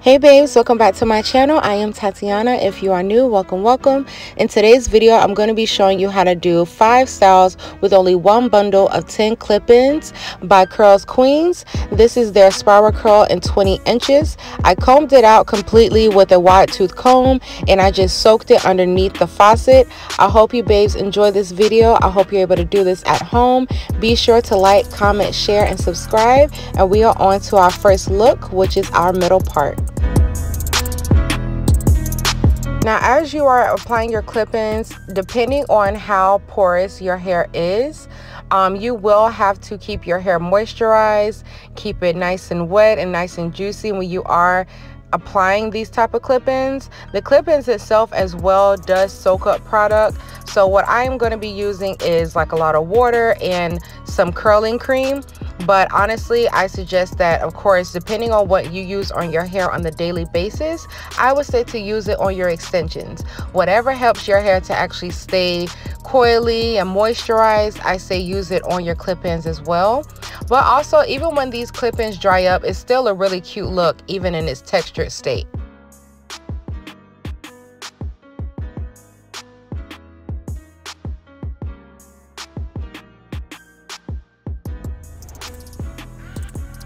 Hey babes, welcome back to my channel. I am Tatiana. If you are new, welcome. In today's video, I'm going to be showing you how to do 5 styles with only one bundle of 10 clip-ins by CURLSQUEEN. This is their spiral curl in 20 inches. I combed it out completely with a wide tooth comb and I just soaked it underneath the faucet. I hope you babes enjoy this video. I hope you're able to do this at home. Be sure to like, comment, share, and subscribe. And we are on to our first look, which is our middle part. Now, as you are applying your clip-ins, depending on how porous your hair is, you will have to keep your hair moisturized, keep it nice and wet and nice and juicy when you are applying these type of clip-ins. The clip-ins itself as well does soak up product. So what I am going to be using is like a lot of water and some curling cream. But honestly, I suggest that, of course, depending on what you use on your hair on the daily basis, I would say to use it on your extensions. Whatever helps your hair to actually stay coily and moisturized, I say use it on your clip-ins as well. But also, even when these clip-ins dry up, it's still a really cute look, even in its textured state.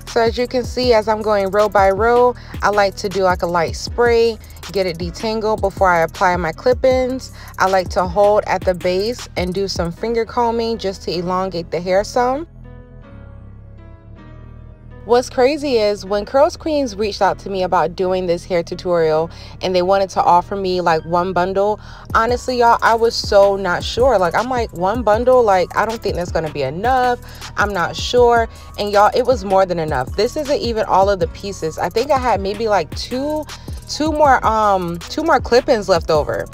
So as you can see, as I'm going row by row, I like to do like a light spray, get it detangled before I apply my clip-ins. I like to hold at the base and do some finger combing just to elongate the hair some. What's crazy is when CURLSQUEEN reached out to me about doing this hair tutorial and they wanted to offer me like one bundle, honestly y'all, I was so not sure. Like, I'm like, one bundle? Like, I don't think that's gonna be enough. I'm not sure. And y'all, it was more than enough. This isn't even all of the pieces. I think I had maybe like two more clip-ins left over.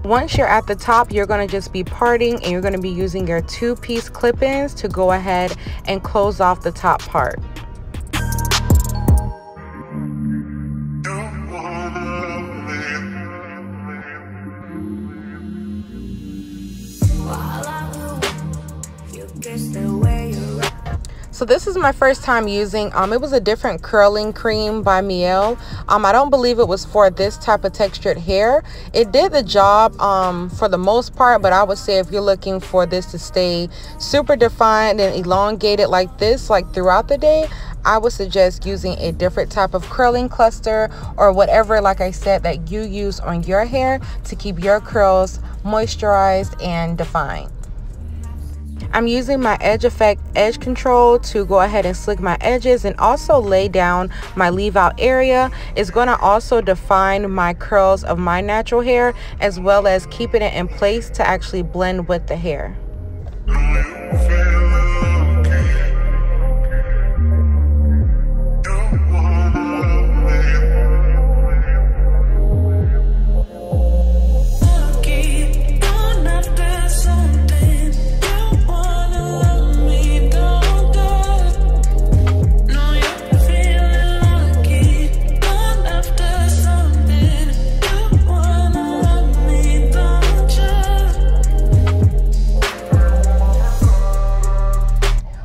Once you're at the top, you're going to just be parting and you're going to be using your 2-piece clip-ins to go ahead and close off the top part. So this is my first time using, it was a different curling cream by Miel. I don't believe it was for this type of textured hair. It did the job for the most part, but I would say if you're looking for this to stay super defined and elongated like this, like throughout the day, I would suggest using a different type of curling cluster or whatever, like I said, that you use on your hair to keep your curls moisturized and defined. I'm using my Edge Effect edge control to go ahead and slick my edges and also lay down my leave out area. It's going to also define my curls of my natural hair as well as keeping it in place to actually blend with the hair.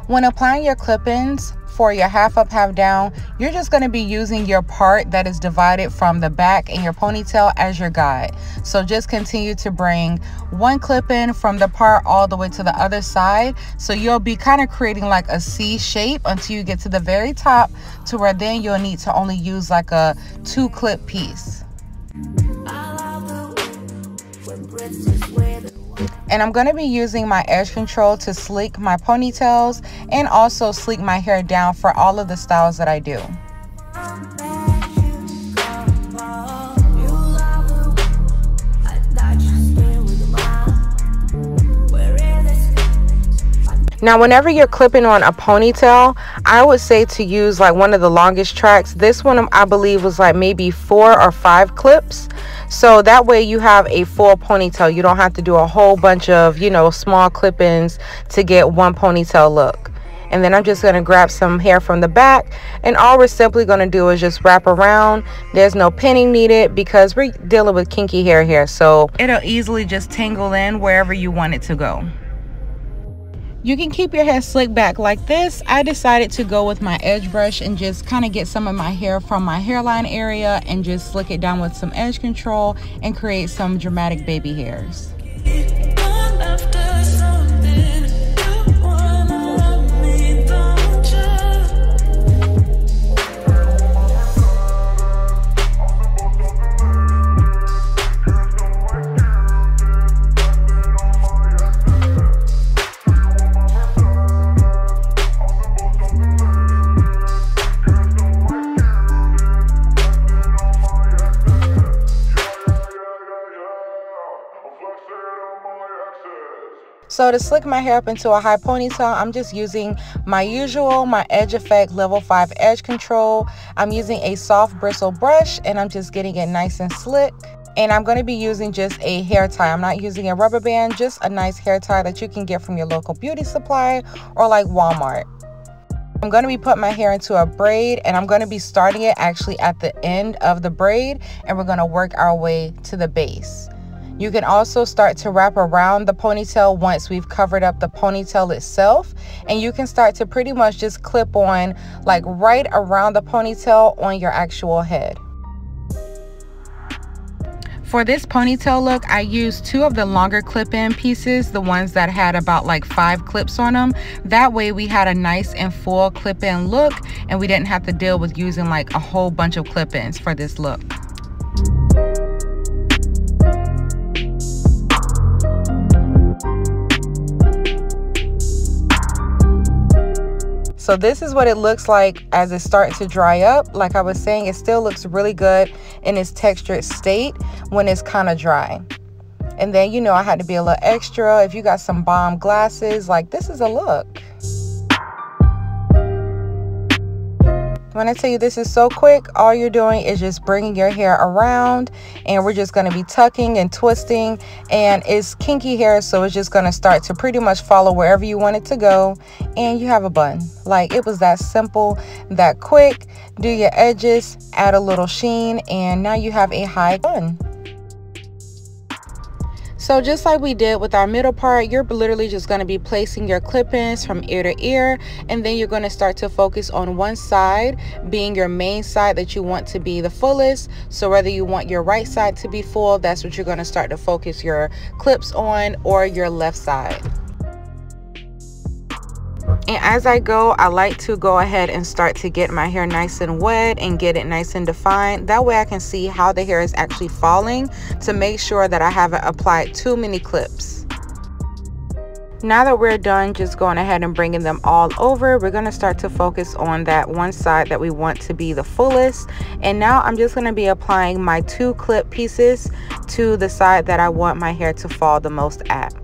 When applying your clip-ins for your half up, half down, you're just going to be using your part that is divided from the back and your ponytail as your guide. So just continue to bring one clip-in from the part all the way to the other side. So you'll be kind of creating like a C shape until you get to the very top, to where then you'll need to only use like a 2-clip piece. And I'm going to be using my edge control to sleek my ponytails and also sleek my hair down for all of the styles that I do. Now, whenever you're clipping on a ponytail, I would say to use like one of the longest tracks. This one, I believe, was like maybe 4 or 5 clips. So that way you have a full ponytail. You don't have to do a whole bunch of, you know, small clip-ins to get one ponytail look. And then I'm just going to grab some hair from the back, and all we're simply going to do is just wrap around. There's no pinning needed because we're dealing with kinky hair here, so it'll easily just tangle in wherever you want it to go. You can keep your hair slicked back like this. I decided to go with my edge brush and just kind of get some of my hair from my hairline area and just slick it down with some edge control and create some dramatic baby hairs. So to slick my hair up into a high ponytail, I'm just using my Edge Effect Level 5 edge control. I'm using a soft bristle brush and I'm just getting it nice and slick. And I'm going to be using just a hair tie. I'm not using a rubber band, just a nice hair tie that you can get from your local beauty supply or like Walmart. I'm going to be putting my hair into a braid, and I'm going to be starting it actually at the end of the braid, and we're going to work our way to the base. You can also start to wrap around the ponytail once we've covered up the ponytail itself, and you can start to pretty much just clip on like right around the ponytail on your actual head. For this ponytail look, I used 2 of the longer clip-in pieces, the ones that had about like 5 clips on them. That way we had a nice and full clip-in look, and we didn't have to deal with using like a whole bunch of clip-ins for this look. So this is what it looks like as it's starting to dry up. Like I was saying, it still looks really good in its textured state when it's kind of dry. And then, you know, I had to be a little extra. If you got some bomb glasses, like this is a look. When I tell you this is so quick, all you're doing is just bringing your hair around, and we're just going to be tucking and twisting, and it's kinky hair, so it's just going to start to pretty much follow wherever you want it to go, and you have a bun. Like, it was that simple, that quick. Do your edges, add a little sheen, and now you have a high bun. So just like we did with our middle part, you're literally just going to be placing your clip-ins from ear to ear, and then you're going to start to focus on one side being your main side that you want to be the fullest. So whether you want your right side to be full, that's what you're going to start to focus your clips on, or your left side. And as I go, I like to go ahead and start to get my hair nice and wet and get it nice and defined. That way I can see how the hair is actually falling, to make sure that I haven't applied too many clips. Now that we're done just going ahead and bringing them all over, we're going to start to focus on that one side that we want to be the fullest. And now I'm just going to be applying my 2 clip pieces to the side that I want my hair to fall the most at.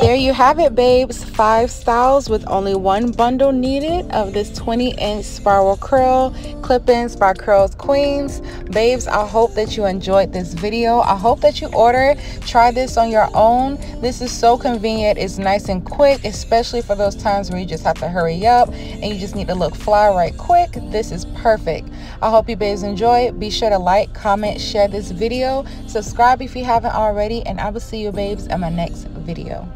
There you have it, babes. 5 styles with only 1 bundle needed of this 20-inch spiral curl clip-ins by CURLSQUEEN. Babes, I hope that you enjoyed this video. I hope that you order. Try this on your own. This is so convenient. It's nice and quick, especially for those times where you just have to hurry up and you just need to look fly right quick. This is perfect. I hope you babes enjoy it. Be sure to like, comment, share this video. Subscribe if you haven't already, and I will see you babes in my next video.